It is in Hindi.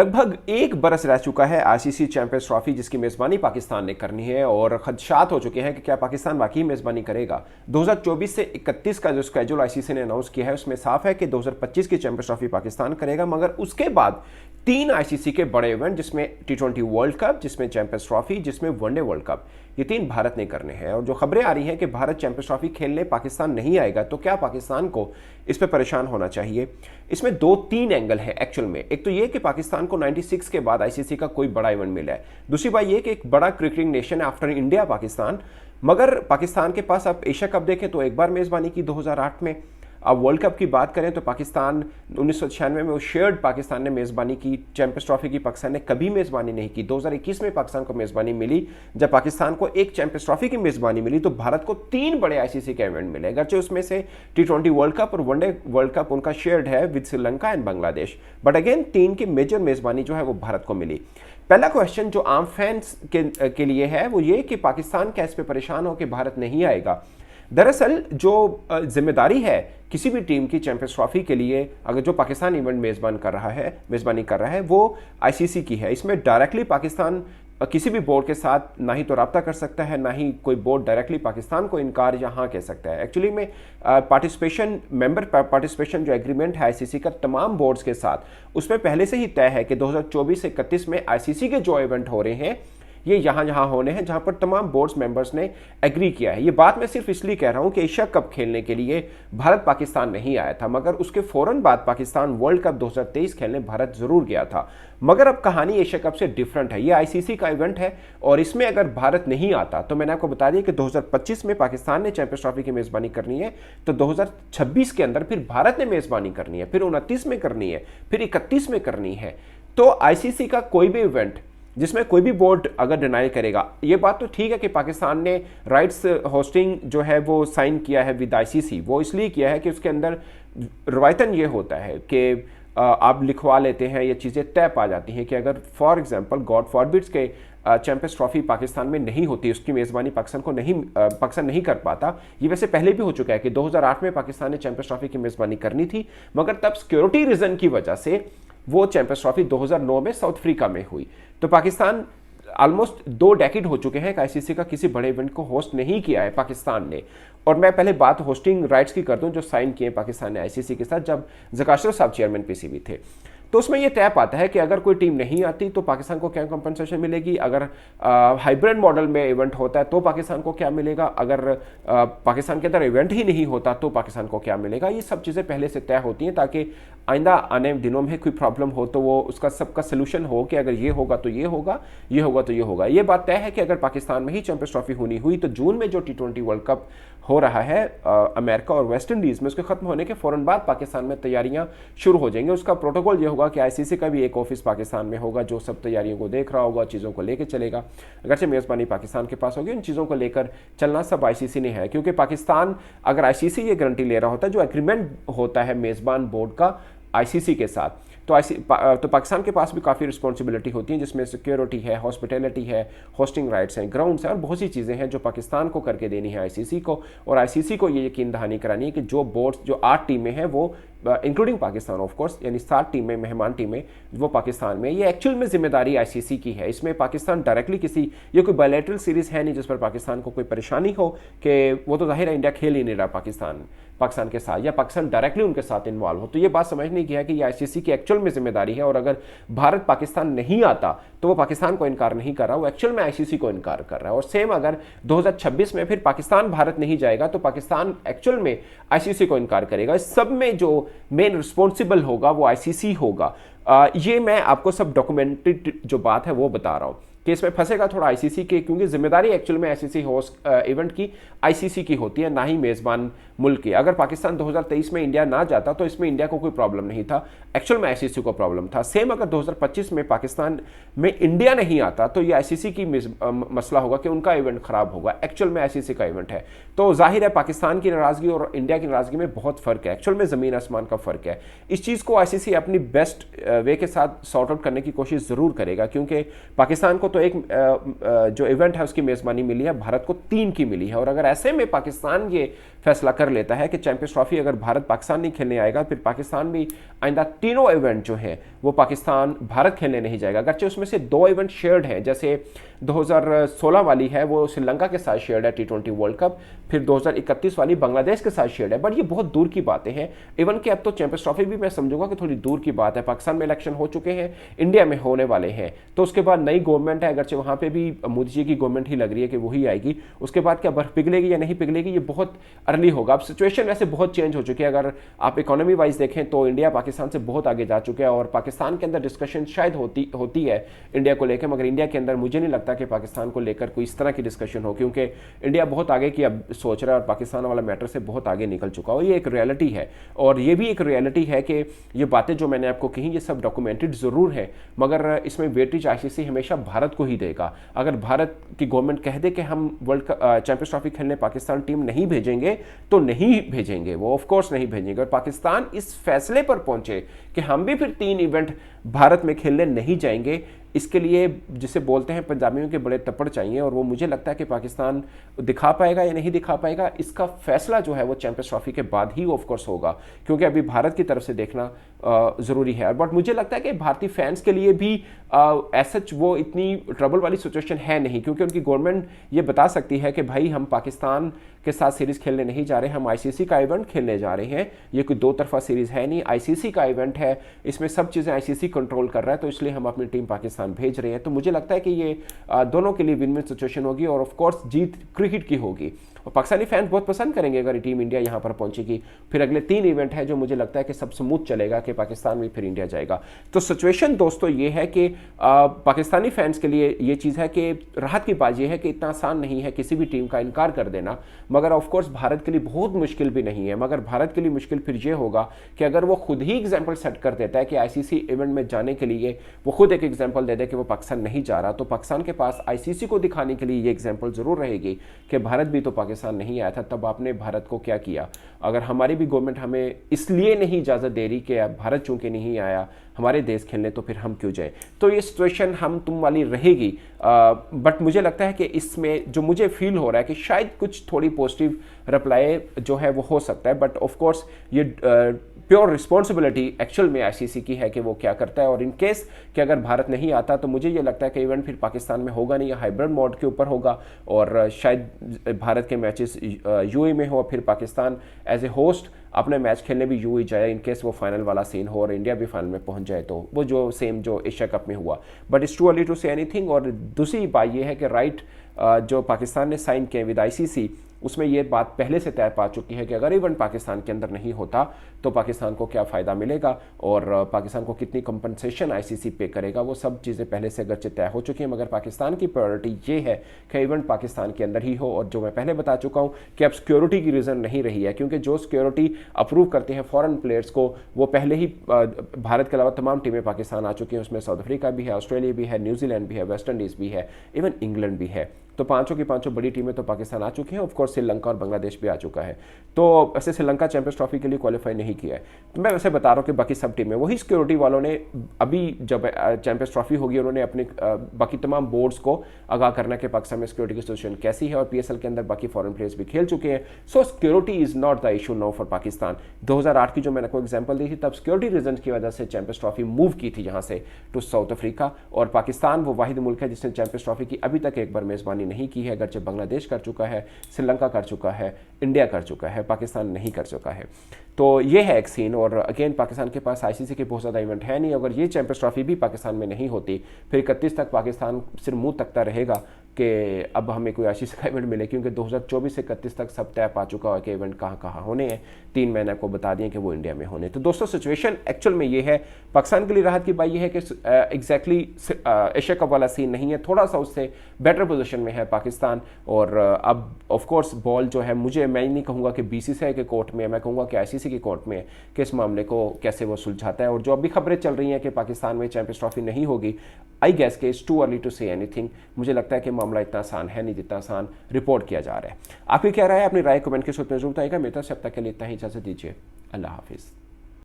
लगभग एक बरस रह चुका है आईसीसी चैंपियंस ट्रॉफी जिसकी मेजबानी पाकिस्तान ने करनी है और खदशात हो चुके हैं कि क्या पाकिस्तान वाकई मेजबानी करेगा। 2024 से 31 का जो स्केड्यूल आईसीसी ने अनाउंस किया है उसमें साफ है कि 2025 की चैंपियंस ट्रॉफी पाकिस्तान करेगा, मगर उसके बाद 3 आईसीसी के बड़े इवेंट जिसमें T20 वर्ल्ड कप, जिसमें चैंपियंस ट्रॉफी, जिसमें वनडे वर्ल्ड कप, ये 3 भारत ने करने हैं। और जो खबरें आ रही हैं कि भारत चैंपियंस ट्रॉफी खेलने पाकिस्तान नहीं आएगा, तो क्या पाकिस्तान को इस पर परेशान होना चाहिए? इसमें 2-3 एंगल है एक्चुअल में। एक तो ये कि पाकिस्तान को 96 के बाद आईसीसी का कोई बड़ा इवेंट मिला है। दूसरी बात ये कि एक बड़ा क्रिकेटिंग नेशन है आफ्टर इंडिया पाकिस्तान, मगर पाकिस्तान के पास आप एशिया कप देखें तो एक बार मेजबानी की 2008 में। अब वर्ल्ड कप की बात करें तो पाकिस्तान 1996 में वो शेयर्ड पाकिस्तान ने मेज़बानी की, चैंपियंस ट्रॉफी की पाकिस्तान ने कभी मेज़बानी नहीं की। 2021 में पाकिस्तान को मेज़बानी मिली, जब पाकिस्तान को एक चैंपियंस ट्रॉफी की मेज़बानी मिली तो भारत को 3 बड़े आईसीसी के इवेंट मिले, अगरचे उसमें से T20 वर्ल्ड कप और वनडे वर्ल्ड कप उनका शेयर्ड है with Sri Lanka and Bangladesh, but again 3 की मेजर मेज़बानी जो है वो भारत को मिली। पहला क्वेश्चन जो आम फैंस के लिए है वो ये कि पाकिस्तान क्या इस पर परेशान हो कि भारत नहीं आएगा। दरअसल जो जिम्मेदारी है किसी भी टीम की चैंपियंस ट्रॉफी के लिए, अगर जो पाकिस्तान इवेंट मेज़बानी कर रहा है वो आईसीसी की है। इसमें डायरेक्टली पाकिस्तान किसी भी बोर्ड के साथ ना ही तो रब्ता कर सकता है, ना ही कोई बोर्ड डायरेक्टली पाकिस्तान को इनकार या हाँ कह सकता है। एक्चुअली में मेंबर पार्टिसिपेशन जो एग्रीमेंट है आईसीसी का तमाम बोर्ड्स के साथ, उसमें पहले से ही तय है कि 2024 से 31 में आईसीसी के जो इवेंट हो रहे हैं ये यहाँ होने हैं जहां पर तमाम बोर्ड्स मेंबर्स ने एग्री किया है। ये बात मैं सिर्फ इसलिए कह रहा हूं कि एशिया कप खेलने के लिए भारत पाकिस्तान नहीं आया था, मगर उसके फौरन बाद पाकिस्तान वर्ल्ड कप 2023 खेलने भारत जरूर गया था। मगर अब कहानी एशिया कप से डिफरेंट है, ये आईसीसी का इवेंट है और इसमें अगर भारत नहीं आता तो मैंने आपको बता दिया कि 2025 में पाकिस्तान ने चैंपियंस ट्रॉफी की मेजबानी करनी है, तो 2026 के अंदर फिर भारत ने मेजबानी करनी है, फिर 29 में करनी है, फिर 31 में करनी है। तो आईसीसी का कोई भी इवेंट जिसमें कोई भी बोर्ड अगर डिनाई करेगा, ये बात तो ठीक है कि पाकिस्तान ने राइट्स होस्टिंग जो है वो साइन किया है विद आईसीसी, वो इसलिए किया है कि उसके अंदर रवायतन ये होता है कि आप लिखवा लेते हैं, ये चीज़ें तय पा जाती हैं कि अगर फॉर एग्जांपल गॉड फॉरबिड्स के चैंपियंस ट्रॉफी पाकिस्तान में नहीं होती, उसकी मेज़बानी पाकिस्तान नहीं कर पाता। ये वैसे पहले भी हो चुका है कि 2008 में पाकिस्तान ने चैंपियंस ट्रॉफी की मेज़बानी करनी थी, मगर तब सिक्योरिटी रीजन की वजह से वो चैंपियंस ट्रॉफी 2009 में साउथ अफ्रीका में हुई। तो पाकिस्तान ऑलमोस्ट 2 डेकेड हो चुके हैं कि आईसीसी का किसी बड़े इवेंट को होस्ट नहीं किया है पाकिस्तान ने। और मैं पहले बात होस्टिंग राइट्स की कर दूं जो साइन किए पाकिस्तान ने आईसीसी के साथ जब ज़काशर साहब चेयरमैन पीसीबी थे, तो उसमें यह तय पाता है कि अगर कोई टीम नहीं आती तो पाकिस्तान को क्या कंपनसेशन मिलेगी, अगर हाइब्रिड मॉडल में इवेंट होता है तो पाकिस्तान को क्या मिलेगा, अगर पाकिस्तान के अंदर इवेंट ही नहीं होता तो पाकिस्तान को क्या मिलेगा। ये सब चीज़ें पहले से तय होती हैं ताकि आइंदा आने दिनों में कोई प्रॉब्लम हो तो वो उसका सबका सोल्यूशन हो कि अगर ये होगा तो ये होगा, ये होगा तो ये होगा। ये बात तय है कि अगर पाकिस्तान में ही चैंपियंस ट्रॉफी होनी हुई तो जून में जो T20 वर्ल्ड कप हो रहा है अमेरिका और वेस्ट इंडीज़ में, उसके खत्म होने के फौरन बाद पाकिस्तान में तैयारियां शुरू हो जाएंगी। उसका प्रोटोकॉल ये होगा कि आईसीसी का भी एक ऑफिस पाकिस्तान में होगा जो सब तैयारियों को देख रहा होगा, चीज़ों को लेकर चलेगा। अगरचे मेज़बानी पाकिस्तान के पास होगी, उन चीज़ों को लेकर चलना सब आईसीसी ने है, क्योंकि पाकिस्तान अगर आईसीसी ये गारंटी ले रहा होता है, जो एग्रीमेंट होता है मेज़बान बोर्ड का आईसीसी के साथ, तो पाकिस्तान के पास भी काफ़ी रिस्पॉन्सिबिलिटी होती है, जिसमें सिक्योरिटी है, हॉस्पिटैलिटी है, होस्टिंग राइट्स हैं, ग्राउंड्स हैं और बहुत सी चीज़ें हैं जो पाकिस्तान को करके देनी है आईसीसी को। और आईसीसी को ये यकीन दहानी करानी है कि जो बोर्ड्स, जो 8 टीमें हैं वो इंक्लूडिंग पाकिस्तान ऑफ कोर्स, यानी 7 टीमें मेहमान टीमें वो पाकिस्तान में, ये एक्चुअल में जिम्मेदारी आईसीसी की है। इसमें पाकिस्तान डायरेक्टली ये कोई बायलैटरल सीरीज़ है नहीं जिस पर पाकिस्तान को कोई परेशानी हो कि वो तो जाहिर है इंडिया खेल ही नहीं रहा पाकिस्तान के साथ, या पाकिस्तान डायरेक्टली उनके साथ इन्वॉल्व हो। तो ये बात समझने की है कि ये आईसीसी की एक्चुअल में जिम्मेदारी है, और अगर भारत पाकिस्तान नहीं आता तो वो पाकिस्तान को इनकार नहीं कर रहा, वो एक्चुअल में आईसीसी को इनकार कर रहा है। और सेम अगर 2026 में फिर पाकिस्तान भारत नहीं जाएगा तो पाकिस्तान एक्चुअल में आईसीसी को इनकार करेगा। इस सब में जो मेन रिस्पॉन्सिबल होगा वो आईसीसी होगा। ये मैं आपको सब डॉक्यूमेंटेड जो बात है वो बता रहा हूँ कि इसमें फंसेगा थोड़ा आईसीसी के, क्योंकि जिम्मेदारी एक्चुअल में आईसीसी होस्ट इवेंट की आईसीसी की होती है, ना ही मेज़बान मुल्क की। अगर पाकिस्तान 2023 में इंडिया ना जाता तो इसमें इंडिया को कोई प्रॉब्लम नहीं था, एक्चुअल में आईसीसी को प्रॉब्लम था। सेम अगर 2025 में पाकिस्तान में इंडिया नहीं आता तो ये आईसीसी की मसला होगा कि उनका इवेंट खराब होगा, एक्चुअल में आईसीसी का इवेंट है। तो जाहिर है पाकिस्तान की नाराज़गी और इंडिया की नाराज़गी में बहुत फ़र्क है, एक्चुअल में ज़मीन आसमान का फ़र्क है। इस चीज़ को आईसीसी अपनी बेस्ट वे के साथ सॉर्ट आउट करने की कोशिश ज़रूर करेगा, क्योंकि पाकिस्तान को तो एक जो इवेंट है उसकी मेज़बानी मिली है, भारत को 3 की मिली है। और अगर ऐसे में पाकिस्तान ये फैसला कर लेता है कि चैंपियंस ट्रॉफी अगर भारत पाकिस्तान नहीं खेलने आएगा, फिर पाकिस्तान भी आइंदा तीनों इवेंट जो हैं वो पाकिस्तान भारत खेलने नहीं जाएगा। अगरचे उसमें से 2 इवेंट शेयर्ड हैं, जैसे 2016 वाली है वो श्रीलंका के साथ शेयर्ड है T20 वर्ल्ड कप, फिर 2031 वाली बांग्लादेश के साथ शेयर्ड है, बट ये बहुत दूर की बातें हैं। इवन कि अब तो चैंपियंस ट्रॉफी भी मैं समझूंगा कि थोड़ी दूर की बात है। पाकिस्तान में इलेक्शन हो चुके हैं, इंडिया में होने वाले हैं, तो उसके बाद नई गवर्नमेंट है, अगरचे वहां पे भी मोदी जी की गवर्नमेंट ही लग रही है कि वही आएगी, उसके बाद क्या बर्फ पिघलेगी या नहीं पिघलेगी ये बहुत अर्ली होगा। अब सिचुएशन वैसे बहुत चेंज हो चुकी है। अगर आप इकोनॉमी वाइज देखें तो इंडिया पाकिस्तान से बहुत आगे जा चुका है, और पाकिस्तान के अंदर डिस्कशन शायद होती है इंडिया को लेकर, मगर इंडिया के अंदर मुझे नहीं लगता कि पाकिस्तान को लेकर कोई इस तरह की डिस्कशन हो, क्योंकि इंडिया बहुत आगे की अब सोच रहा है और पाकिस्तान वाला मैटर से बहुत आगे निकल चुका है। ये एक रियलिटी है, और ये भी एक रियलिटी है कि ये बातें जो मैंने आपको कही ये सब डॉक्यूमेंटेड जरूर है, मगर इसमें वेटेज आईसीसी हमेशा भारत को ही देगा। अगर भारत की गवर्नमेंट कह दे कि हम वर्ल्ड चैंपियंस ट्रॉफी खेलने पाकिस्तान टीम नहीं भेजेंगे तो नहीं भेजेंगे, वो ऑफ कोर्स नहीं भेजेंगे। और पाकिस्तान इस फैसले पर पहुंचे कि हम भी फिर 3 इवेंट भारत में खेलने नहीं जाएंगे, इसके लिए जिसे बोलते हैं पंजाबियों के बड़े तपड़ चाहिए, और वो मुझे लगता है कि पाकिस्तान दिखा पाएगा या नहीं दिखा पाएगा इसका फैसला जो है वो चैंपियंस ट्रॉफी के बाद ही ऑफ कोर्स होगा, क्योंकि अभी भारत की तरफ से देखना ज़रूरी है। बट मुझे लगता है कि भारतीय फैंस के लिए भी सच वो इतनी ट्रबल वाली सिचुएशन है नहीं, क्योंकि उनकी गवर्नमेंट ये बता सकती है कि भाई हम पाकिस्तान के साथ सीरीज़ खेलने नहीं जा रहे, हम आईसीसी का इवेंट खेलने जा रहे हैं। ये कोई 2 तरफा सीरीज़ है नहीं, आईसीसी का इवेंट है, इसमें सब चीज़ें आईसीसी कंट्रोल कर रहा है, तो इसलिए हम अपनी टीम पाकिस्तान भेज रहे हैं। तो मुझे लगता है कि ये दोनों के लिए विन विन सिचुएशन होगी, और ऑफ कोर्स जीत क्रिकेट की होगी, और पाकिस्तानी फैंस बहुत पसंद करेंगे अगर टीम इंडिया यहाँ पर पहुंचेगी। फिर अगले 3 इवेंट है जो मुझे लगता है कि सब स्मूथ चलेगा कि पाकिस्तान में फिर इंडिया जाएगा। तो सिचुएशन दोस्तों ये है कि पाकिस्तानी फैंस के लिए ये चीज़ है कि राहत की बात ये है कि इतना आसान नहीं है किसी भी टीम का इनकार कर देना, मगर ऑफ कोर्स भारत के लिए बहुत मुश्किल भी नहीं है। मगर भारत के लिए मुश्किल फिर ये होगा कि अगर वो खुद ही एग्जाम्पल सेट कर देता है कि आईसीसी इवेंट में जाने के लिए वो खुद एक एग्जाम्पल दे दे कि वो पाकिस्तान नहीं जा रहा, तो पाकिस्तान के पास आईसीसी को दिखाने के लिए ये एग्जाम्पल जरूर रहेगी कि भारत भी तो पाकिस्तान नहीं आया था, तब आपने भारत को क्या किया। अगर हमारी भी गवर्नमेंट हमें इसलिए नहीं इजाज़त दे रही कि भारत चूंकि नहीं आया हमारे देश खेलने, तो फिर हम क्यों जाएं। तो ये सिचुएशन हम तुम वाली रहेगी, बट मुझे लगता है कि इसमें जो मुझे फील हो रहा है कि शायद कुछ थोड़ी पॉजिटिव रिप्लाई जो है वो हो सकता है, बट ऑफ कोर्स ये प्योर रिस्पॉन्सिबिलिटी एक्चुअल में आईसीसी की है कि वो क्या करता है। और इन केस कि अगर भारत नहीं आता तो मुझे ये लगता है कि इवेंट फिर पाकिस्तान में होगा नहीं, या हाइब्रिड मोड के ऊपर होगा, और शायद भारत के मैचेस यूएई में हो, फिर पाकिस्तान एज ए होस्ट अपने मैच खेलने भी यूएई जाए, इन केस वो फाइनल वाला सीन हो और इंडिया भी फाइनल में पहुंच जाए, तो वो जो सेम जो एशिया कप में हुआ। But it's too early to say anything. और दूसरी बात ये है कि राइट जो पाकिस्तान ने साइन किए विद आईसीसी, उसमें ये बात पहले से तय पा चुकी है कि अगर इवेंट पाकिस्तान के अंदर नहीं होता तो पाकिस्तान को क्या फ़ायदा मिलेगा और पाकिस्तान को कितनी कंपनसेशन आईसीसी पे करेगा, वो सब चीज़ें पहले से अगरचे तय हो चुकी हैं। मगर पाकिस्तान की प्रायोरिटी ये है कि इवेंट पाकिस्तान के अंदर ही हो, और जो मैं पहले बता चुका हूँ कि अब सिक्योरिटी की रीज़न नहीं रही है, क्योंकि जो सिक्योरिटी अप्रूव करते हैं फॉरेन प्लेयर्स को वो पहले ही भारत के अलावा तमाम टीमें पाकिस्तान आ चुकी हैं, उसमें साउथ अफ्रीका भी है, ऑस्ट्रेलिया भी है, न्यूजीलैंड भी है, वेस्ट इंडीज़ भी है, इवन इंग्लैंड भी है। तो पांचों की पांचों बड़ी टीमें तो पाकिस्तान आ चुकी हैं, ऑफ कोर्स श्रीलंका और बांग्लादेश भी आ चुका है। तो वैसे श्रीलंका चैंपियंस ट्रॉफी के लिए क्वालिफाई नहीं किया है, तो मैं वैसे बता रहा हूँ कि बाकी सब टीमें, वही सिक्योरिटी वालों ने अभी जब चैंपियंस ट्रॉफी होगी उन्होंने अपने बाकी तमाम बोर्ड्स को आगाह करना कि पाकिस्तान में सिक्योरिटी की सिचुएशन कैसी है, और पीएसएल के अंदर बाकी फॉरेन प्लेयर्स भी खेल चुके हैं। सो security is not the issue now for Pakistan. 2008 की जो मैंने आपको एग्जाम्पल दी थी, तब सिक्योरिटी रीजन की वजह से चैंपियंस ट्रॉफी मूव की थी यहाँ से टू साउथ अफ्रीका, और पाकिस्तान वो वाहिद मुल्क है जिसने चैंपियंस ट्रॉफी की अभी तक एक बार मेजबानी नहीं की है। अगरचे बांग्लादेश कर चुका है, श्रीलंका कर चुका है, इंडिया कर चुका है, पाकिस्तान नहीं कर चुका है। तो ये है एक सीन। और अगेन पाकिस्तान के पास आईसीसी के बहुत ज़्यादा इवेंट है नहीं। अगर ये चैंपियंस ट्रॉफी भी पाकिस्तान में नहीं होती, फिर 31 तक पाकिस्तान सिर्फ मुंह तकता रहेगा कि अब हमें कोई आईसीसी का इवेंट मिले, क्योंकि 2024 से 31 तक सब तय पा चुका है कि इवेंट कहाँ कहाँ होने हैं। 3 मैंने आपको बता दिए कि वो इंडिया में होने। तो दोस्तों सिचुएशन एक्चुअल में ये है, पाकिस्तान के लिए राहत की बात ये है कि एग्जैक्टली एशिया कप वाला सीन नहीं है, थोड़ा सा उससे बेटर पोजीशन में है पाकिस्तान। और अब ऑफ कोर्स बॉल जो है, मैं नहीं कहूँगा कि बीसीसीआई के कोर्ट में है, मैं कहूँगा कि आईसीसी के कोर्ट में है कि इस मामले को कैसे वो सुलझाता है। और जो अभी खबरें चल रही हैं कि पाकिस्तान में चैंपियंस ट्रॉफी नहीं होगी, आई गेस के it's too early to say anything. मुझे लगता है कि मामला इतना आसान है नहीं जितना आसान रिपोर्ट किया जा रहा है। आपकी क्या राय है? अपनी राय कमेंट के सूत्र में जरूर आएगा। मेरी तरफ से अब तक के लिए इतना ही, इजाजत दीजिए। अल्लाह हाफिज़।